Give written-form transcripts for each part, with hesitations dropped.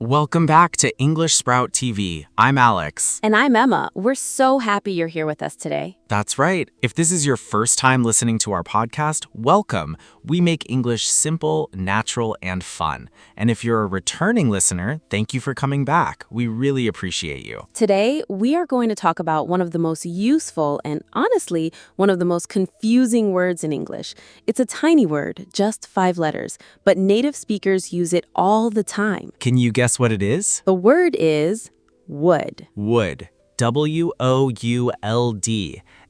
Welcome back to English Sprout TV. I'm Alex. And I'm Emma. We're so happy you're here with us today. That's right. If this is your first time listening to our podcast, welcome. We make English simple, natural, and fun. And if you're a returning listener, thank you for coming back. We really appreciate you. Today, we are going to talk about one of the most useful and, honestly, one of the most confusing words in English. It's a tiny word, just 5 letters, but native speakers use it all the time. Can you guess what it is? The word is would. Would. W-O-U-L-D.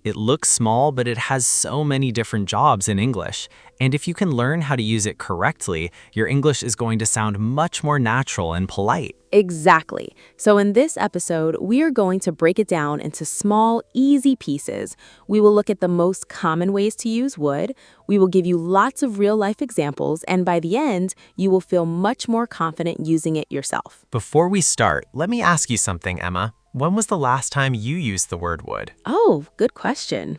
It looks small, but it has so many different jobs in English. And if you can learn how to use it correctly, your English is going to sound much more natural and polite. Exactly. So in this episode, we are going to break it down into small, easy pieces. We will look at the most common ways to use would. We will give you lots of real-life examples, and by the end, you will feel much more confident using it yourself. Before we start, let me ask you something, Emma. When was the last time you used the word would? Oh, good question.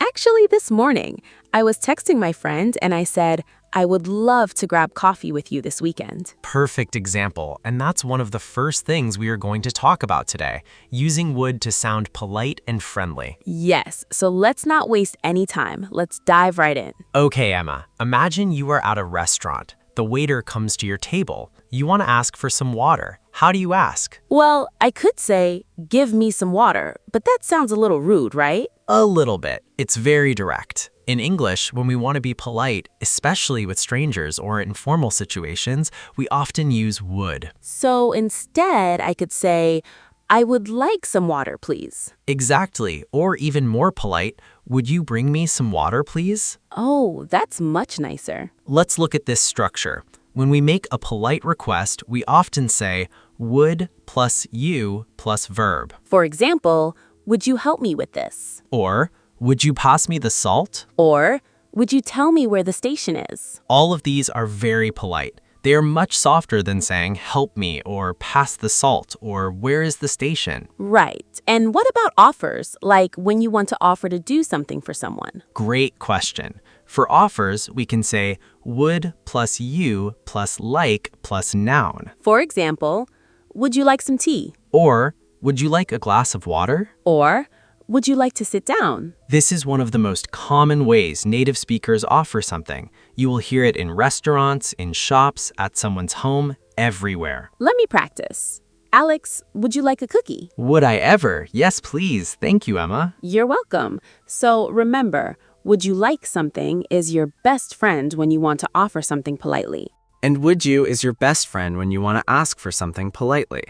Actually, this morning, I was texting my friend and I said, I would love to grab coffee with you this weekend. Perfect example, and that's one of the first things we are going to talk about today, using would to sound polite and friendly. Yes, so let's not waste any time. Let's dive right in. Okay, Emma, imagine you are at a restaurant. The waiter comes to your table. You want to ask for some water. How do you ask? Well, I could say, give me some water, but that sounds a little rude, right? A little bit. It's very direct. In English, when we want to be polite, especially with strangers or in formal situations, we often use would. So instead, I could say, I would like some water, please. Exactly. Or even more polite, would you bring me some water, please? Oh, that's much nicer. Let's look at this structure. When we make a polite request, we often say would plus you plus verb. For example, would you help me with this? Or, would you pass me the salt? Or, would you tell me where the station is? All of these are very polite. They are much softer than saying help me or pass the salt or where is the station? Right. And what about offers, like when you want to offer to do something for someone? Great question. For offers, we can say would plus you plus like plus noun. For example, would you like some tea? Or, would you like a glass of water? Or, would you like to sit down? This is one of the most common ways native speakers offer something. You will hear it in restaurants, in shops, at someone's home, everywhere. Let me practice. Alex, would you like a cookie? Would I ever? Yes, please. Thank you, Emma. You're welcome. So remember, would you like something is your best friend when you want to offer something politely. And would you is your best friend when you want to ask for something politely.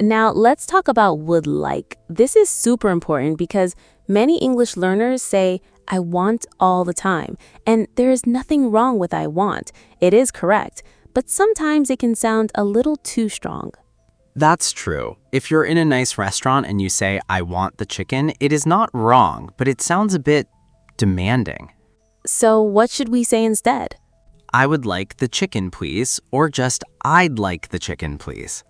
Now, let's talk about would like. This is super important because many English learners say, I want all the time. And there is nothing wrong with I want. It is correct. But sometimes it can sound a little too strong. That's true. If you're in a nice restaurant and you say, I want the chicken, it is not wrong, but it sounds a bit demanding. So what should we say instead? I would like the chicken, please, or just I'd like the chicken, please.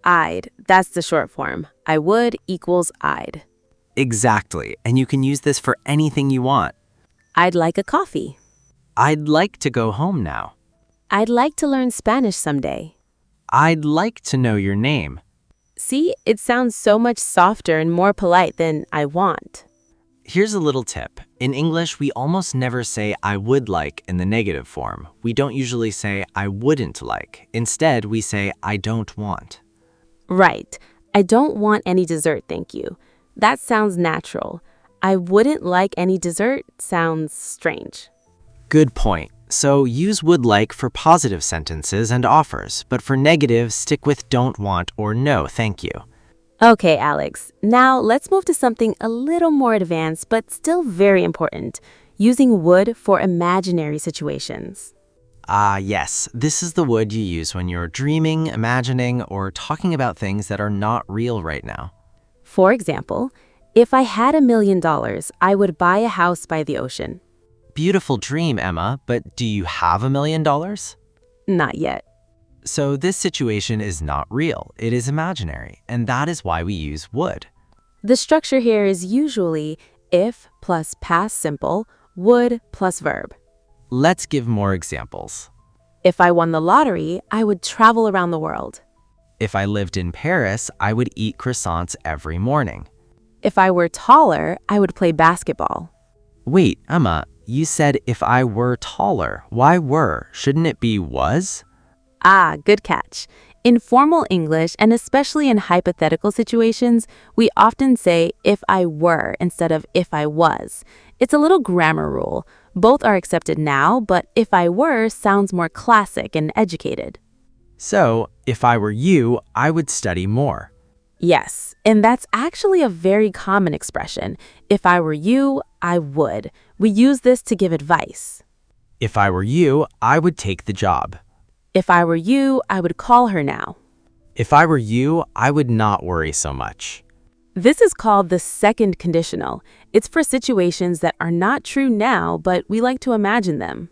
I'd. That's the short form. I would equals I'd. Exactly, and you can use this for anything you want. I'd like a coffee. I'd like to go home now. I'd like to learn Spanish someday. I'd like to know your name. See, it sounds so much softer and more polite than I want. Here's a little tip. In English, we almost never say I would like in the negative form. We don't usually say I wouldn't like. Instead, we say I don't want. Right. I don't want any dessert, thank you. That sounds natural. I wouldn't like any dessert sounds strange. Good point. So use would like for positive sentences and offers, but for negative, stick with don't want or no, thank you. Okay, Alex. Now let's move to something a little more advanced, but still very important. Using would for imaginary situations. Yes, this is the would you use when you're dreaming, imagining, or talking about things that are not real right now. For example, if I had $1 million, I would buy a house by the ocean. Beautiful dream, Emma, but do you have $1 million? Not yet. So this situation is not real, it is imaginary, and that is why we use would. The structure here is usually if plus past simple, would plus verb. Let's give more examples. If I won the lottery, I would travel around the world. If I lived in Paris, I would eat croissants every morning. If I were taller, I would play basketball. Wait, Emma, you said if I were taller. Why were? Shouldn't it be was? Ah, good catch. In formal English, and especially in hypothetical situations, we often say if I were instead of if I was. It's a little grammar rule. Both are accepted now, but if I were sounds more classic and educated. So, if I were you, I would study more. Yes, and that's actually a very common expression. If I were you, I would. We use this to give advice. If I were you, I would take the job. If I were you, I would call her now. If I were you, I would not worry so much. This is called the second conditional. It's for situations that are not true now, but we like to imagine them.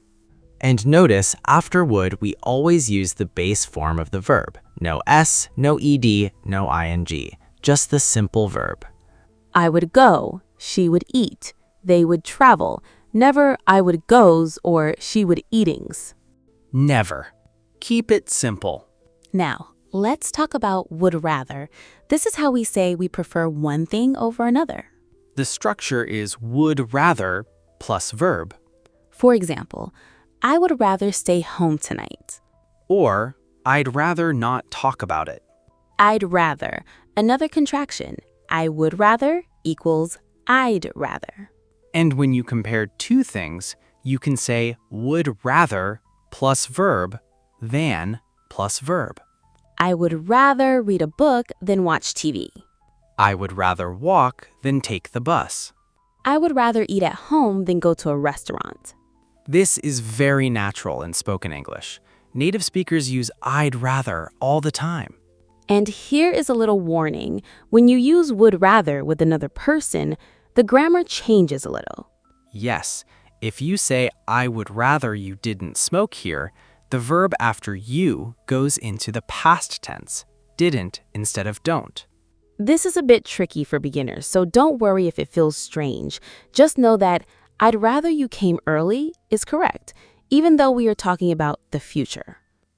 And notice, after would, we always use the base form of the verb. No S, no ED, no ING. Just the simple verb. I would go, she would eat, they would travel. Never I would goes or she would eatings. Never. Keep it simple. Now, let's talk about would rather. This is how we say we prefer one thing over another. The structure is would rather plus verb. For example, I would rather stay home tonight. Or, I'd rather not talk about it. I'd rather. Another contraction. I would rather equals I'd rather. And when you compare two things, you can say would rather plus verb than plus verb. I would rather read a book than watch TV. I would rather walk than take the bus. I would rather eat at home than go to a restaurant. This is very natural in spoken English. Native speakers use I'd rather all the time. And here is a little warning. When you use would rather with another person, the grammar changes a little. Yes, if you say I would rather you didn't smoke here, the verb after you goes into the past tense, didn't instead of don't. This is a bit tricky for beginners, so don't worry if it feels strange. Just know that I'd rather you came early is correct, even though we are talking about the future.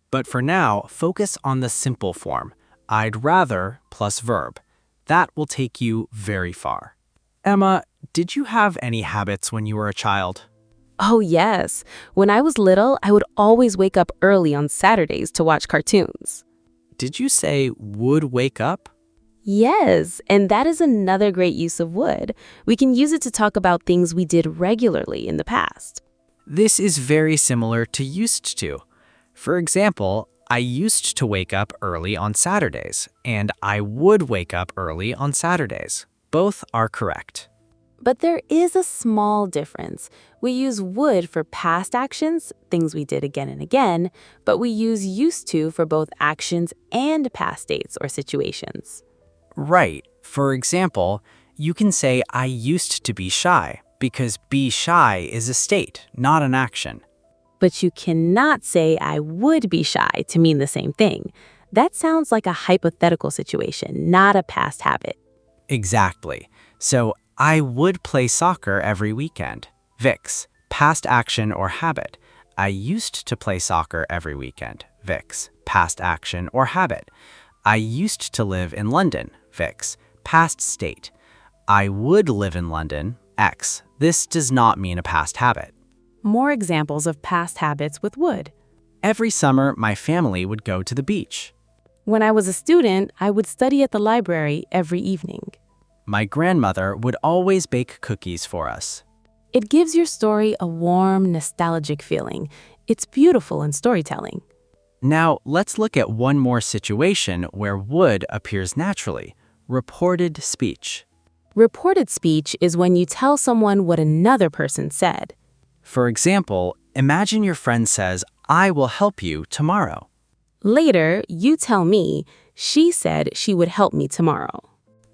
But for now, focus on the simple form, I'd rather plus verb. That will take you very far. Emma, did you have any habits when you were a child? Oh yes, when I was little, I would always wake up early on Saturdays to watch cartoons. Did you say would wake up? Yes, and that is another great use of would. We can use it to talk about things we did regularly in the past. This is very similar to used to. For example, I used to wake up early on Saturdays, and I would wake up early on Saturdays. Both are correct. But there is a small difference. We use would for past actions, things we did again and again, but we use used to for both actions and past dates or situations. Right. For example, you can say I used to be shy because be shy is a state, not an action. But you cannot say I would be shy to mean the same thing. That sounds like a hypothetical situation, not a past habit. Exactly. So I would play soccer every weekend. Vix, past action or habit. I used to play soccer every weekend. Vix, past action or habit. I used to live in London. Vix, past state. I would live in London. X. This does not mean a past habit. More examples of past habits with would. Every summer, my family would go to the beach. When I was a student, I would study at the library every evening. My grandmother would always bake cookies for us. It gives your story a warm, nostalgic feeling. It's beautiful in storytelling. Now, let's look at one more situation where would appears naturally. Reported speech. Reported speech is when you tell someone what another person said. For example, imagine your friend says, I will help you tomorrow. Later, you tell me, she said she would help me tomorrow.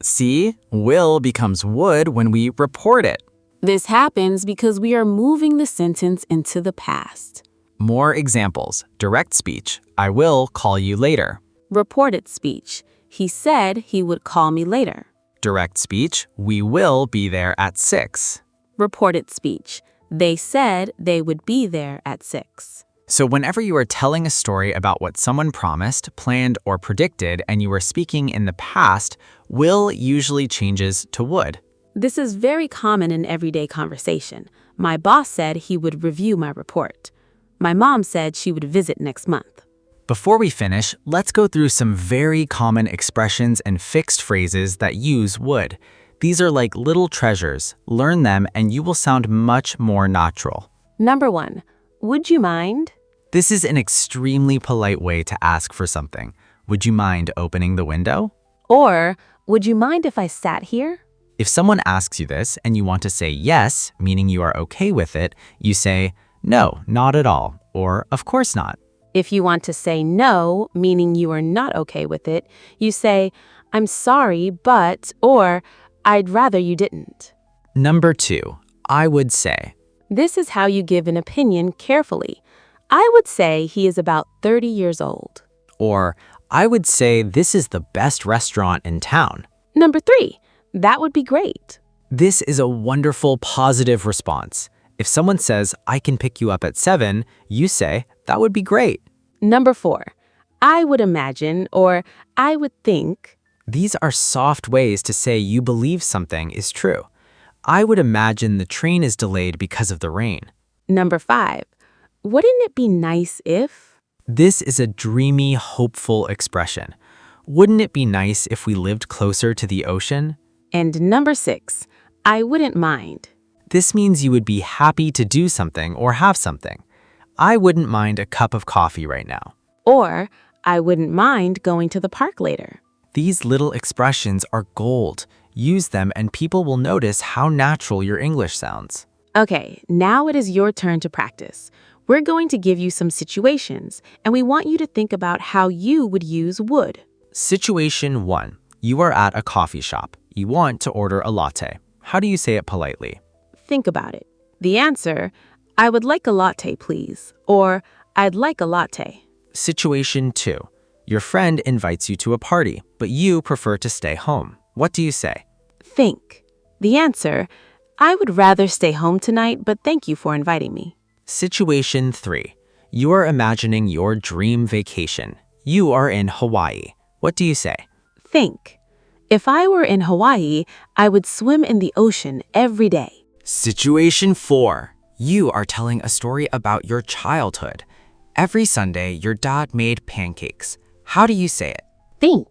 See, will becomes would when we report it. This happens because we are moving the sentence into the past. More examples. Direct speech. I will call you later. Reported speech. He said he would call me later. Direct speech. We will be there at 6. Reported speech. They said they would be there at 6. So whenever you are telling a story about what someone promised, planned, or predicted, and you are speaking in the past, will usually changes to would. This is very common in everyday conversation. My boss said he would review my report. My mom said she would visit next month. Before we finish, let's go through some very common expressions and fixed phrases that use would. These are like little treasures. Learn them and you will sound much more natural. Number 1, would you mind? This is an extremely polite way to ask for something. Would you mind opening the window? Or, would you mind if I sat here? If someone asks you this and you want to say yes, meaning you are okay with it, you say, no, not at all, or of course not. If you want to say no, meaning you are not okay with it, you say, I'm sorry, but, or I'd rather you didn't. Number 2, I would say. This is how you give an opinion carefully. I would say he is about 30 years old. Or, I would say this is the best restaurant in town. Number 3, that would be great. This is a wonderful, positive response. If someone says, I can pick you up at 7, you say, that would be great. Number 4, I would imagine or I would think. These are soft ways to say you believe something is true. I would imagine the train is delayed because of the rain. Number 5, wouldn't it be nice if? This is a dreamy, hopeful expression. Wouldn't it be nice if we lived closer to the ocean? And number 6, I wouldn't mind. This means you would be happy to do something or have something. I wouldn't mind a cup of coffee right now. Or, I wouldn't mind going to the park later. These little expressions are gold. Use them and people will notice how natural your English sounds. Okay, now it is your turn to practice. We're going to give you some situations, and we want you to think about how you would use would. Situation 1. You are at a coffee shop. You want to order a latte. How do you say it politely? Think about it. The answer, I would like a latte, please, or I'd like a latte. Situation 2. Your friend invites you to a party, but you prefer to stay home. What do you say? Think. The answer, I would rather stay home tonight, but thank you for inviting me. Situation 3. You are imagining your dream vacation. You are in Hawaii. What do you say? Think. If I were in Hawaii, I would swim in the ocean every day. Situation 4. You are telling a story about your childhood. Every Sunday, your dad made pancakes. How do you say it? Think.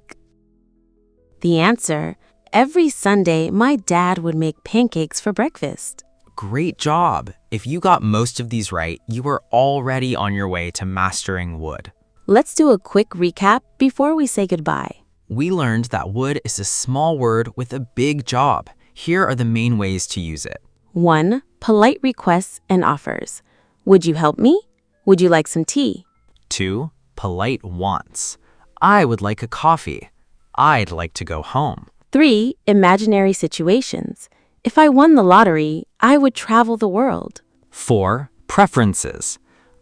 The answer, every Sunday, my dad would make pancakes for breakfast. Great job! If you got most of these right, you are already on your way to mastering would. Let's do a quick recap before we say goodbye. We learned that would is a small word with a big job. Here are the main ways to use it. 1. Polite requests and offers. Would you help me? Would you like some tea? 2. Polite wants. I would like a coffee. I'd like to go home. 3. Imaginary situations. If I won the lottery, I would travel the world. 4. Preferences.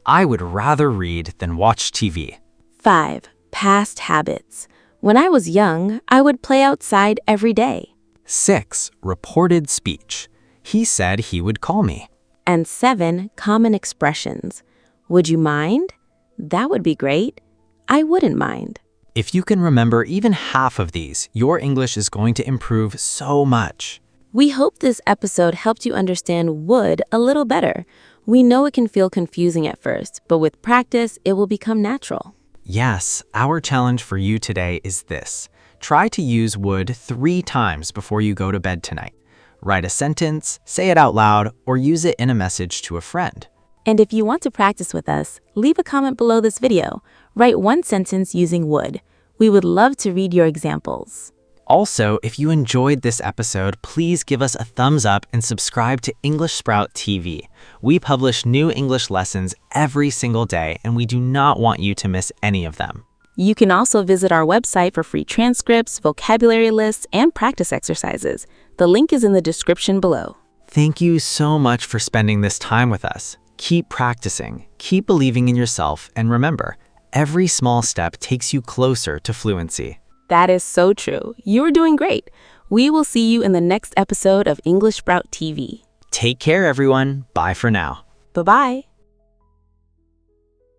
I would rather read than watch TV. 5. Past habits. When I was young, I would play outside every day. 6. Reported speech. He said he would call me. And 7. Common expressions. Would you mind? That would be great. I wouldn't mind. If you can remember even half of these, your English is going to improve so much. We hope this episode helped you understand would a little better. We know it can feel confusing at first, but with practice, it will become natural. Yes, our challenge for you today is this. Try to use would 3 times before you go to bed tonight. Write a sentence, say it out loud, or use it in a message to a friend. And if you want to practice with us, leave a comment below this video. Write 1 sentence using would. We would love to read your examples. Also, if you enjoyed this episode, please give us a thumbs up and subscribe to English Sprout TV. We publish new English lessons every single day, and we do not want you to miss any of them. You can also visit our website for free transcripts, vocabulary lists, and practice exercises. The link is in the description below. Thank you so much for spending this time with us. Keep practicing, keep believing in yourself, and remember, every small step takes you closer to fluency. That is so true. You're doing great. We will see you in the next episode of English Sprout TV. Take care, everyone. Bye for now. Bye-bye.